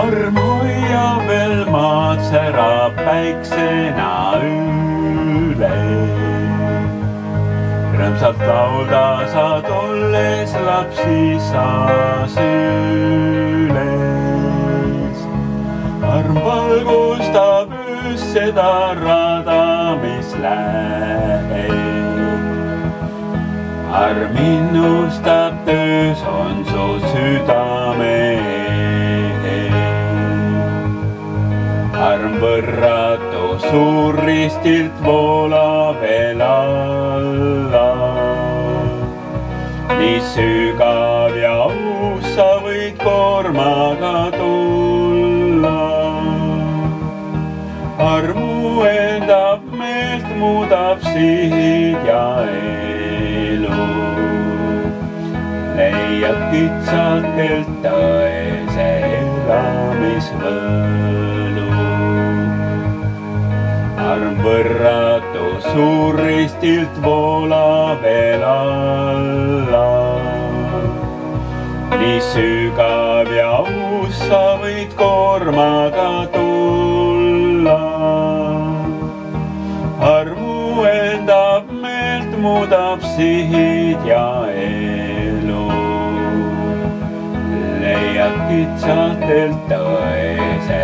arm hoia veel maad, särab päiksena üle. Rõõmsalt laulda saad olles lapsi sa süles. Arm valgustab öös seda rada, mis läheb. Arm innustab töös, on su südame. Arm võrratu suur ristilt voolab veel alla. Nii sügav ja uus sa võid koormaga tulla. Arm uuendab meelt, muudab sihid ja elu. Leiad kitsalt teelt tõese elamisvõlu. Arm võrratu suur ristilt voolab veel alla. Nii sügav ja uus sa võid koormaga tulla. Arm uuendab meelt, muudab sihid ja elu. Leiad kitsalt teelt tõese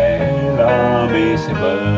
elamisvõlu.